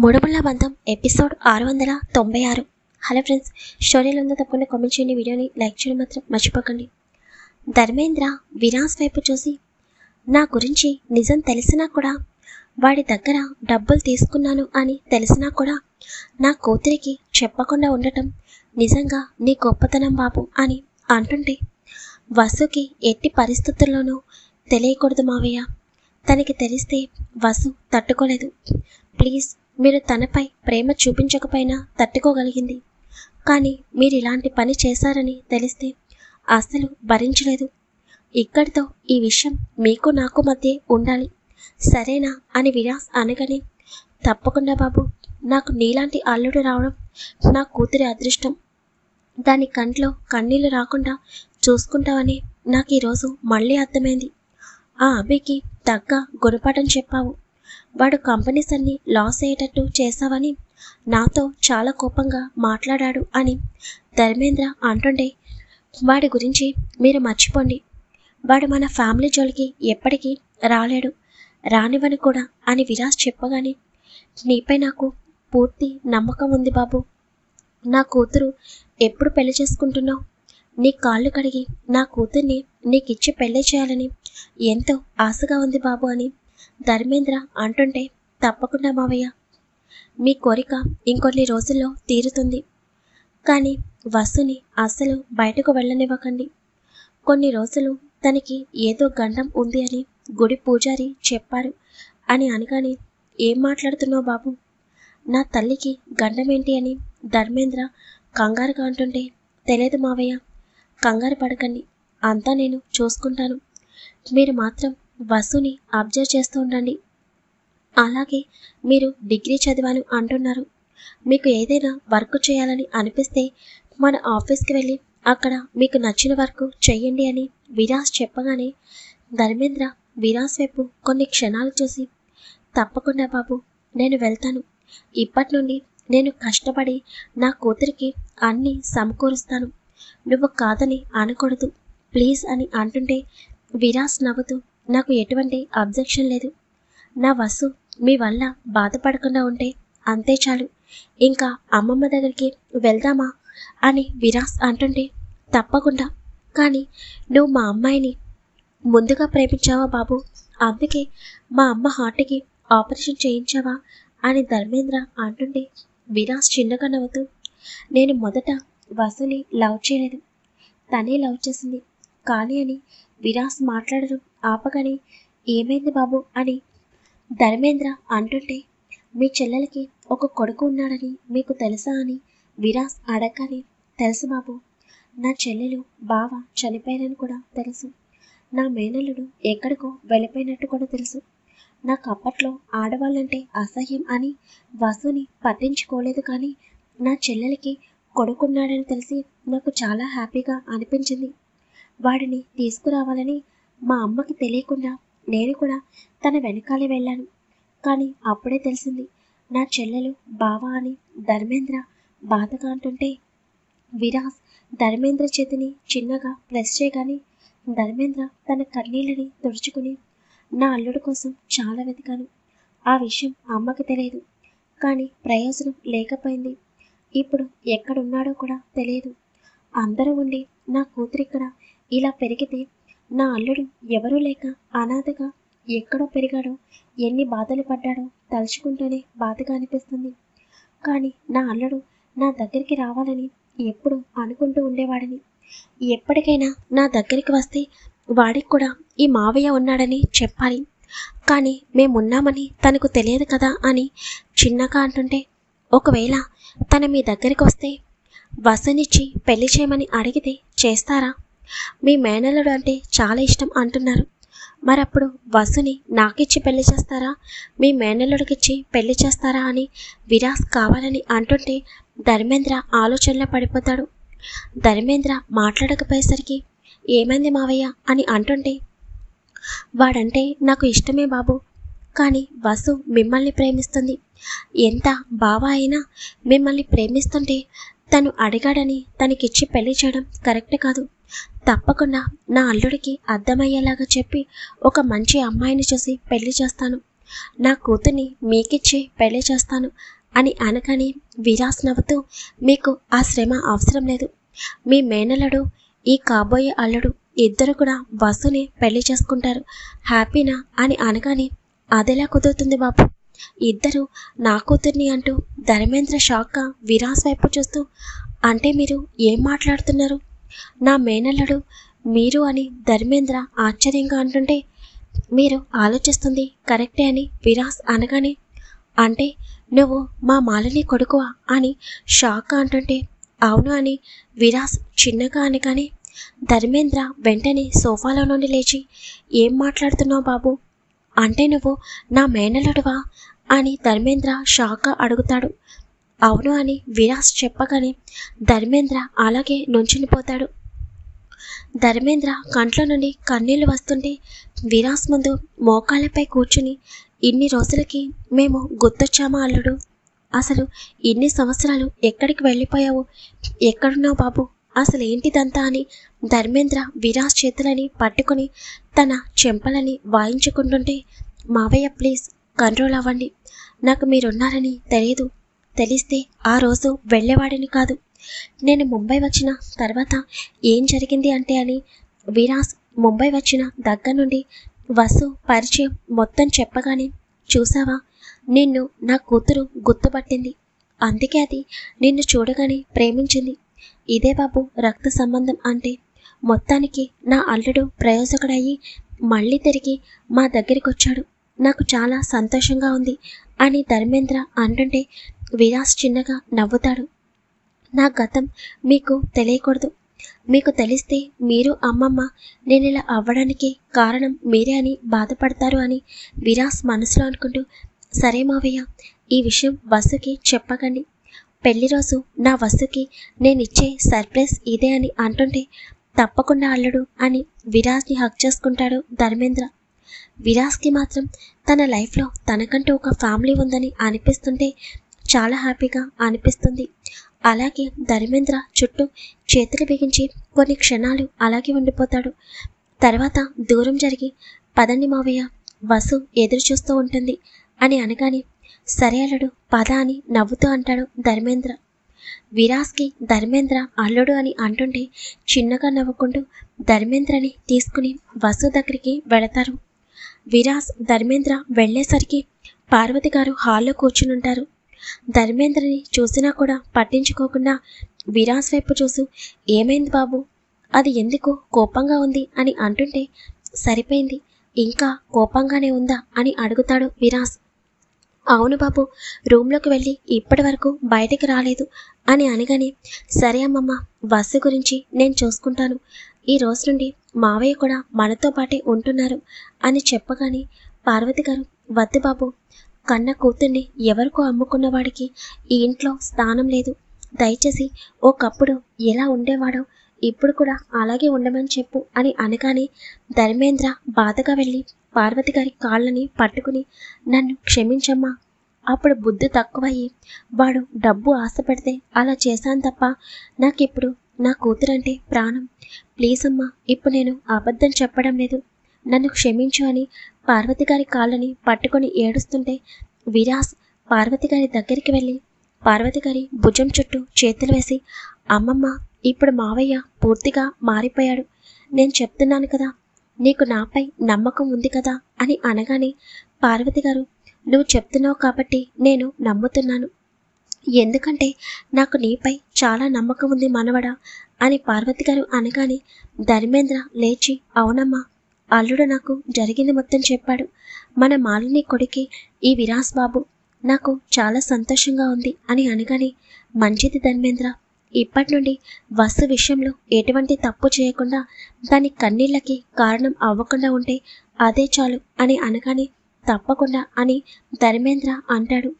మూడుముళ్ళ బంధం episode 696. Hello friends, స్టోరీలో ఉందో తప్పకుండా కామెంట్ చేయండి. వీడియోని లైక్ చేయడం మాత్రం మర్చిపోకండి. ధర్మేంద్ర విరాస్ వైపు చూసి, నా గురించి నిజం తెలిసినా కూడా, వాడి దగ్గర డబ్బులు తీసుకున్నాను అని తెలిసినా కూడా నా కూతురికి చెప్పకుండా ఉండటం నిజంగా నీ గొప్పతనం బాబు అని అంటుంటే, వసుకి ఎట్టి పరిస్థితుల్లోనూ తెలియకూడదు మావయ్య. తనకి తెలిస్తే వసు తట్టుకోలేదు. ప్లీజ్, మీరు తనపై ప్రేమ చూపించకపోయినా తట్టుకోగలిగింది. కానీ మీరు ఇలాంటి పని చేశారని తెలిస్తే అస్సలు భరించలేదు. ఇక్కడితో ఈ విషయం మీకు నాకు మధ్య ఉండాలి, సరేనా అని విరాస్ అనగానే, తప్పకుండా బాబు, నాకు నీలాంటి అల్లుడు రావడం నా కూతురి అదృష్టం. దాని కంట్లో కన్నీళ్లు రాకుండా చూసుకుంటావని నాకు ఈరోజు మళ్ళీ అర్థమైంది. ఆ అభికి తగ్గ గుణపాఠం చెప్పావు. వాడు కంపెనీస్ అన్ని లాస్ అయ్యేటట్టు చేశావని నాతో చాలా కోపంగా మాట్లాడాడు అని ధర్మేంద్ర అంటుండే, వాడి గురించి మీరు మర్చిపోండి. వాడు మన ఫ్యామిలీ జోలికి ఎప్పటికీ రాలేడు, రానివ్వని కూడా అని విరాస్ చెప్పగానే, నీపై నాకు పూర్తి నమ్మకం ఉంది బాబు. నా కూతురు ఎప్పుడు పెళ్లి చేసుకుంటున్నావు? నీ కాళ్ళు కడిగి నా కూతుర్ని నీకిచ్చి పెళ్లి చేయాలని ఎంతో ఆశగా ఉంది బాబు అని ధర్మేంద్ర అంటుంటే, తప్పకుండా మావయ్య, మీ కోరిక ఇంకొన్ని రోజుల్లో తీరుతుంది. కానీ వసుని అస్సలు బయటకు వెళ్ళనివ్వకండి. కొన్ని రోజులు తనకి ఏదో గండం ఉంది అని గుడి పూజారి చెప్పారు అని అనగానే, ఏం మాట్లాడుతున్నావు బాబు? నా తల్లికి గండమేంటి అని ధర్మేంద్ర కంగారుగా అంటుంటే, తెలియదు మావయ్య, కంగారు పడకండి, అంతా నేను చూసుకుంటాను. మీరు మాత్రం వసుని అబ్జర్వ్ చేస్తూ ఉండండి. అలాగే మీరు డిగ్రీ చదివాను అంటున్నారు. మీకు ఏదైనా వర్క్ చేయాలని అనిపిస్తే మన ఆఫీస్కి వెళ్ళి అక్కడ మీకు నచ్చిన వర్క్ చెయ్యండి అని విరాస్ చెప్పగానే, ధర్మేంద్ర విరాస్ వైపు కొన్ని క్షణాలు చూసి, తప్పకుండా బాబు, నేను వెళ్తాను. ఇప్పటి నుండి నేను కష్టపడి నా కూతురికి అన్నీ సమకూరుస్తాను. నువ్వు కాదని అనకూడదు ప్లీజ్ అని అంటుంటే, విరాస్ నవ్వుతూ, నాకు ఎటువంటి అబ్జెక్షన్ లేదు. నా వసు మీ వల్ల బాధపడకుండా ఉంటే అంతే చాలు. ఇంకా అమ్మమ్మ దగ్గరికి వెళ్దామా అని విరాస్ అంటుంటే, తప్పకుండా. కానీ నువ్వు మా అమ్మాయిని ముందుగా ప్రేమించావా బాబు? అందుకే మా అమ్మ హార్ట్కి ఆపరేషన్ చేయించావా అని ధర్మేంద్ర అంటుంటే, విరాస్ చిన్నగా నవ్వుతూ, నేను మొదట వసుని లవ్ చేయలేదు, తనే లవ్ చేసింది. కానీ అని విరాస్ మాట్లాడడం ఆపగానే, ఏమైంది బాబు అని ధర్మేంద్ర అంటుంటే, మీ చెల్లెలకి ఒక కొడుకు ఉన్నాడని మీకు తెలుసా అని విరాస్ అడగగానే, తెలుసు బాబు. నా చెల్లెలు బావ చనిపోయారని కూడా తెలుసు. నా మేనల్లుడు ఎక్కడికో వెళ్ళిపోయినట్టు కూడా తెలుసు. నాకు అప్పట్లో ఆడవాళ్ళంటే అసహ్యం అని వసుని పట్టించుకోలేదు. కానీ నా చెల్లెలకి కొడుకున్నాడని తెలిసి నాకు చాలా హ్యాపీగా అనిపించింది. వాడిని తీసుకురావాలని మా అమ్మకి తెలియకుండా నేను కూడా తన వెనకాలే వెళ్ళాను. కానీ అప్పుడే తెలిసింది నా చెల్లెలు బావ అని ధర్మేంద్ర బాధగా అంటుంటే, విరాస్ ధర్మేంద్ర చేతిని చిన్నగా ప్రెస్ చేయగానే, ధర్మేంద్ర తన కన్నీళ్ళని తుడుచుకుని, నా అల్లుడు కోసం చాలా వెతికాను. ఆ విషయం అమ్మకి తెలియదు. కానీ ప్రయోజనం లేకపోయింది. ఇప్పుడు ఎక్కడున్నాడో కూడా తెలియదు. అందరూ ఉండి నా కూతురిక్కడ ఇలా పెరిగితే, నా అల్లుడు ఎవరూ లేక అనాథగా ఎక్కడో పెరిగాడో, ఎన్ని బాధలు పడ్డాడో తలుచుకుంటూనే బాధగా అనిపిస్తుంది. కానీ నా అల్లుడు నా దగ్గరికి రావాలని ఎప్పుడు అనుకుంటూ ఉండేవాడిని. ఎప్పటికైనా నా దగ్గరికి వస్తే వాడికి కూడా ఈ మావయ్య ఉన్నాడని చెప్పాలి. కానీ మేమున్నామని తనకు తెలియదు కదా అని చిన్నగా అంటుంటే, ఒకవేళ తన మీ దగ్గరికి వస్తే వసునిచ్చి పెళ్లి చేయమని అడిగితే చేస్తారా? మీ మేనల్లుడు అంటే చాలా ఇష్టం అంటున్నారు. మరప్పుడు వసుని నాకిచ్చి పెళ్లి చేస్తారా, మీ మేనల్లుడికిచ్చి పెళ్లి చేస్తారా అని విరాస్ కావాలని అంటుంటే, ధర్మేంద్ర ఆలోచనలో పడిపోతాడు. ధర్మేంద్ర మాట్లాడకపోయేసరికి, ఏమైంది మావయ్య అని అంటుంటే, వాడంటే నాకు ఇష్టమే బాబు. కానీ వసు మిమ్మల్ని ప్రేమిస్తుంది. ఎంత బావ అయినా మిమ్మల్ని ప్రేమిస్తుంటే తను అడిగాడని తనకిచ్చి పెళ్లి చేయడం కరెక్ట్ కాదు. తప్పకుండా నా అల్లుడికి అర్థమయ్యేలాగా చెప్పి ఒక మంచి అమ్మాయిని చూసి పెళ్లి చేస్తాను. నా కూతుర్ని మీకిచ్చి పెళ్లి చేస్తాను అని అనగానే విరాస్ నవ్వుతూ, మీకు ఆ శ్రమ అవసరం లేదు. మీ మేనల్లుడు, ఈ కాబోయే అల్లుడు ఇద్దరు కూడా వసుని పెళ్లి చేసుకుంటారు. హ్యాపీనా అని అనగానే, అదెలా కుదురుతుంది బాబు, ఇద్దరు నా కూతుర్ని అంటూ ధర్మేంద్ర షాక్గా విరాస్ వైపు చూస్తూ, అంటే మీరు ఏం మాట్లాడుతున్నారు? నా మేనల్లుడు మీరు అని ధర్మేంద్ర ఆశ్చర్యంగా అంటుంటే, మీరు ఆలోచిస్తుంది కరెక్టే అని విరాస్ అనగానే, అంటే నువ్వు మా మాలిని కొడుకువా అని షాక్గా అంటుంటే, అవును అని విరాస్ చిన్నగా అనగానే ధర్మేంద్ర వెంటనే సోఫాలో నుండి లేచి, ఏం మాట్లాడుతున్నావు బాబు, అంటే నువ్వు నా మేనల్లుడువా అని ధర్మేంద్ర షాక్గా అడుగుతాడు. అవును అని విరాస్ చెప్పగానే ధర్మేంద్ర అలాగే నుంచునిపోతాడు. ధర్మేంద్ర కంట్లో నుండి కన్నీళ్లు వస్తుంటే విరాస్ ముందు మోకాళ్ళపై కూర్చుని, ఇన్ని రోజులకి మేము గుర్తొచ్చామా అల్లుడు? అసలు ఇన్ని సంవత్సరాలు ఎక్కడికి వెళ్ళిపోయావు? ఎక్కడున్నావు బాబు? అసలు ఏంటిదంతా అని ధర్మేంద్ర విరాస్ చేతులని పట్టుకుని తన చెంపలని వాయించుకుంటుంటే, మావయ్య ప్లీజ్ కంట్రోల్ అవ్వండి. నాకు మీరున్నారని తెలియదు. తెలిస్తే ఆ రోజు వెళ్ళేవాడిని కాదు. నేను ముంబై వచ్చిన తర్వాత ఏం జరిగింది అంటే అని విరాస్ ముంబై వచ్చిన దగ్గర నుండి వసు పరిచయం మొత్తం చెప్పగానే, చూసావా, నిన్ను నా కూతురు గుర్తుపట్టింది. అందుకే అది నిన్ను చూడగానే ప్రేమించింది. ఇదే బాబు రక్త సంబంధం అంటే. మొత్తానికి నా అల్లుడు ప్రయోజకుడయ్యి మళ్ళీ తిరిగి మా దగ్గరికి వచ్చాడు. నాకు చాలా సంతోషంగా ఉంది అని ధర్మేంద్ర అంటుంటే విరాస్ చిన్నగా నవ్వుతాడు. నా గతం మీకు తెలియకూడదు. మీకు తెలిస్తే మీరు అమ్మమ్మ నేను ఇలా అవ్వడానికి కారణం మీరే అని బాధపడతారు అని విరాస్ మనసులో అనుకుంటూ, సరే మావయ్య, ఈ విషయం వసుకి చెప్పకండి. పెళ్లి రోజు నా వసుకి నేనిచ్చే సర్ప్రైజ్ ఇదే అని అంటుంటే, తప్పకుండా అల్లుడు అని విరాస్ని హక్ చేసుకుంటాడు ధర్మేంద్ర. విరాస్కి మాత్రం తన లైఫ్లో తనకంటూ ఒక ఫ్యామిలీ ఉందని అనిపిస్తుంటే చాలా హ్యాపీగా అనిపిస్తుంది. అలాగే ధర్మేంద్ర చుట్టూ చేతులు బిగించి కొన్ని క్షణాలు అలాగే ఉండిపోతాడు. తర్వాత దూరం జరిగి, పదండి మావయ్య, వసు ఎదురు చూస్తూ ఉంటుంది అని అనగానే, సరే అల్లుడు పద అని నవ్వుతూ అంటాడు ధర్మేంద్ర. విరాస్కి ధర్మేంద్ర అల్లుడు అని అంటుంటే చిన్నగా నవ్వుకుంటూ ధర్మేంద్రని తీసుకుని వసు దగ్గరికి వెళతారు. విరాస్ ధర్మేంద్ర వెళ్ళేసరికి పార్వతి గారు హాల్లో కూర్చునుంటారు. ధర్మేంద్రని చూసినా కూడా పట్టించుకోకుండా విరాస్ వైపు చూసు, ఏమైంది బాబు, అది ఎందుకు కోపంగా ఉంది అని అంటుంటే, సరిపోయింది, ఇంకా కోపంగానే ఉందా అని అడుగుతాడు విరాస్. అవును బాబు, రూమ్లోకి వెళ్ళి ఇప్పటి వరకు బయటికి రాలేదు అని అనగానే, సరే అమ్మమ్మ, వసు గురించి నేను చూసుకుంటాను. ఈ రోజు నుండి మావయ్య కూడా మనతో పాటే ఉంటున్నారు అని చెప్పగానే పార్వతి గారు, వద్దు బాబు, కన్న కూతుర్ని ఎవరికో అమ్ముకున్నవాడికి ఈ ఇంట్లో స్థానం లేదు. దయచేసి ఒకప్పుడు ఎలా ఉండేవాడో ఇప్పుడు కూడా అలాగే ఉండమని చెప్పు అని అనగానే ధర్మేంద్ర బాధగా వెళ్ళి పార్వతి గారి కాళ్ళని పట్టుకుని, నన్ను క్షమించమ్మా, అప్పుడు బుద్ధి తక్కువయ్యి వాడు డబ్బు ఆశపడితే అలా చేశాను తప్ప నాకిప్పుడు నా కూతురంటే ప్రాణం. ప్లీజ్ అమ్మా, ఇప్పుడు నేను అబద్ధం చెప్పడం లేదు, నన్ను క్షమించు అని పార్వతి గారి కాళ్ళని పట్టుకొని ఏడుస్తుంటే విరాస్ పార్వతి గారి దగ్గరికి వెళ్ళి పార్వతి గారి భుజం చుట్టూ చేతులు వేసి, అమ్మమ్మ, ఇప్పుడు మావయ్య పూర్తిగా మారిపోయాడు. నేను చెప్తున్నాను కదా, నీకు నాపై నమ్మకం ఉంది కదా అని అనగానే పార్వతి గారు, నువ్వు చెప్తున్నావు కాబట్టి నేను నమ్ముతున్నాను. ఎందుకంటే నాకు నీపై చాలా నమ్మకం ఉంది మనవడా అని పార్వతి గారు అనగానే ధర్మేంద్ర లేచి, అవునమ్మా, అల్లుడు నాకు జరిగింది మొత్తం చెప్పాడు. మన మాలిని కొడుకే ఈ విరాస్ బాబు. నాకు చాలా సంతోషంగా ఉంది అని అనగానే, మంచిది ధర్మేంద్ర, ఇప్పటి నుండి వసు విషయంలో ఎటువంటి తప్పు చేయకుండా దాని కన్నీళ్ళకి కారణం అవ్వకుండా ఉంటే అదే చాలు అని అనగానే, తప్పకుండా అని ధర్మేంద్ర అంటాడు.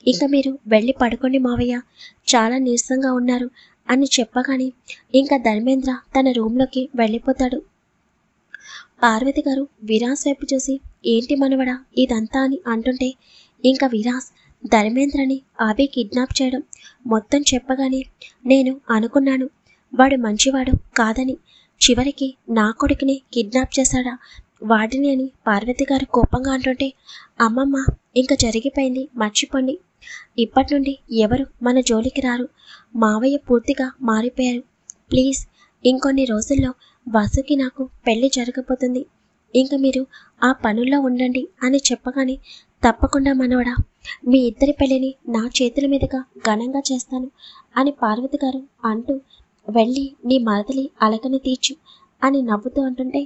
ఇక మీరు వెళ్ళి పడుకోండి మావయ్య, చాలా నీరసంగా ఉన్నారు అని చెప్పగానే ఇంకా ధర్మేంద్ర తన రూమ్లోకి వెళ్ళిపోతాడు. పార్వతి గారు విరాస్ వైపు చూసి, ఏంటి మనవడా ఇదంతా అని అంటుంటే ఇంకా విరాస్ ధర్మేంద్రని అభి కిడ్నాప్ చేయడం మొత్తం చెప్పగానే, నేను అనుకున్నాను వాడు మంచివాడు కాదని, చివరికి నా కొడుకుని కిడ్నాప్ చేశాడా వాడిని అని పార్వతి గారు కోపంగా అంటుంటే, అమ్మమ్మ ఇంకా జరిగిపోయింది మర్చిపోండి. ఇప్పటి నుండి ఎవరు మన జోలికి రారు. మావయ్య పూర్తిగా మారిపోయారు. ప్లీజ్ ఇంకొన్ని రోజుల్లో వసుకి నాకు పెళ్లి జరగబోతుంది. ఇంక మీరు ఆ పనుల్లో ఉండండి అని చెప్పగానే, తప్పకుండా మనవడా, మీ ఇద్దరి పెళ్లిని నా చేతుల మీదుగా ఘనంగా చేస్తాను అని పార్వతి గారు అంటూ వెళ్ళి నీ మరదలి అలకని తీర్చు అని నవ్వుతూ అంటుంటే,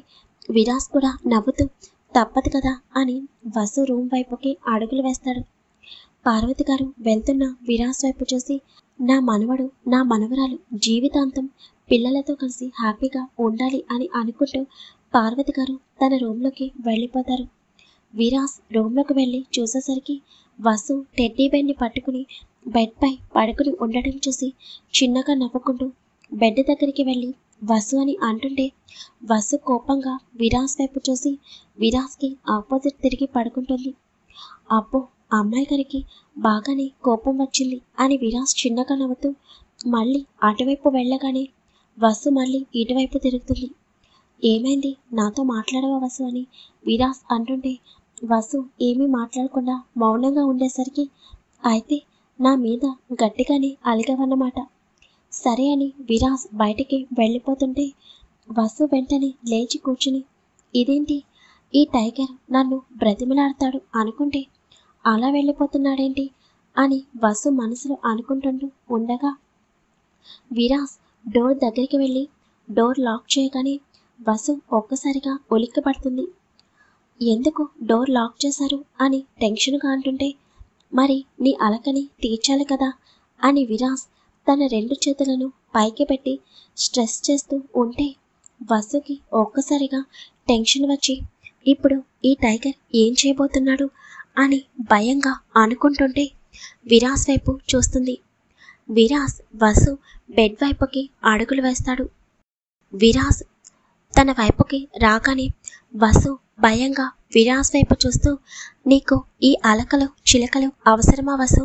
విరాస్ కూడా నవ్వుతూ తప్పదు కదా అని వసు రూమ్ వైపుకి అడుగులు వేస్తాడు. పార్వతి గారు వెళ్తున్న విరాస్ వైపు చూసి, నా మనవడు నా మనవరాలు జీవితాంతం పిల్లలతో కలిసి హ్యాపీగా ఉండాలి అని అనుకుంటూ పార్వతి గారు తన రూమ్లోకి వెళ్ళిపోతారు. విరాస్ రూమ్లోకి వెళ్ళి చూసేసరికి వసు టెడ్డీ బేర్ని పట్టుకుని బెడ్పై పడుకుని ఉండడం చూసి చిన్నగా నవ్వుకుంటూ బెడ్ దగ్గరికి వెళ్ళి వసు అని అంటుంటే, వసు కోపంగా విరాస్ వైపు చూసి విరాస్కి ఆపోజిట్ తిరిగి పడుకుంటుంది. అబ్బో, అమ్మాయి గారికి బాగానే కోపం వచ్చింది అని విరాస్ చిన్నగా నవ్వుతూ మళ్ళీ అటువైపు వెళ్ళగానే వసు మళ్ళీ ఇటువైపు తిరుగుతుంది. ఏమైంది, నాతో మాట్లాడవా వసు అని విరాస్ అంటుంటే, వసు ఏమీ మాట్లాడకుండా మౌనంగా ఉండేసరికి, అయితే నా మీద గట్టిగానే అలిగవన్నమాట. సరే అని విరాస్ బయటికి వెళ్ళిపోతుంటే వసు వెంటనే లేచి కూర్చుని, ఇదేంటి, ఈ టైగర్ నన్ను బ్రతిమలాడతాడు అనుకుంటే అలా వెళ్ళిపోతున్నాడేంటి అని వసు మనసులో అనుకుంటుంటూ ఉండగా విరాస్ డోర్ దగ్గరికి వెళ్ళి డోర్ లాక్ చేయగానే వసు ఒక్కసారిగా ఉలిక్కి పడుతుంది. ఎందుకు డోర్ లాక్ చేశారు అని టెన్షన్గా అంటుంటే, మరి నీ అలకని తీర్చాలి కదా అని విరాస్ తన 2 చేతులను పైకి పెట్టి స్ట్రెస్ చేస్తూ ఉంటే వసుకి ఒక్కసారిగా టెన్షన్ వచ్చి, ఇప్పుడు ఈ టైగర్ ఏం చేయబోతున్నాడు అని భయంగా అనుకుంటుంటే విరాస్ వైపు చూస్తుంది. విరాస్ వసు బెడ్ వైపుకి అడుగులు వేస్తాడు. విరాస్ తన వైపుకి రాగానే వసు భయంగా విరాస్ వైపు చూస్తూ, నీకు ఈ అలకలు చిలకలు అవసరమా వసు?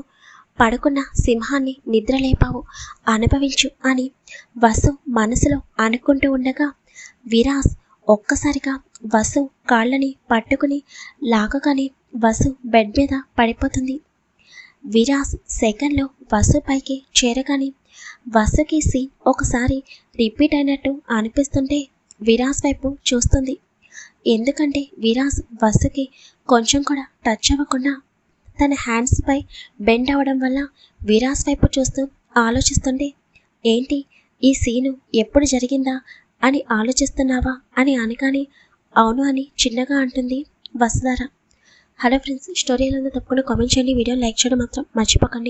పడుకున్న సింహాన్ని నిద్రలేపావు, అనుభవించు అని వసు మనసులో అనుకుంటూ ఉండగా విరాస్ ఒక్కసారిగా వసు కాళ్ళని పట్టుకుని లాగగానే వసు బెడ్ మీద పడిపోతుంది. విరాస్ సెకండ్లో వసు పైకి చేరగానే వసుకి సీన్ ఒకసారి రిపీట్ అయినట్టు అనిపిస్తుంటే విరాస్ వైపు చూస్తుంది. ఎందుకంటే విరాస్ వసుకి కొంచెం కూడా టచ్ అవ్వకుండా తన హ్యాండ్స్పై బెండ్ అవ్వడం వల్ల విరాస్ వైపు చూస్తూ ఆలోచిస్తుంటే, ఏంటి ఈ సీను ఎప్పుడు జరిగిందా అని ఆలోచిస్తున్నావా అని అనగానే అవును అని చిన్నగా అంటుంది వసుధార. హలో ఫ్రెండ్స్, స్టోరీ ఎలా ఉందో తప్పకుండా కామెంట్ చేయండి. వీడియో లైక్ చేయడం మాత్రం మర్చిపోకండి.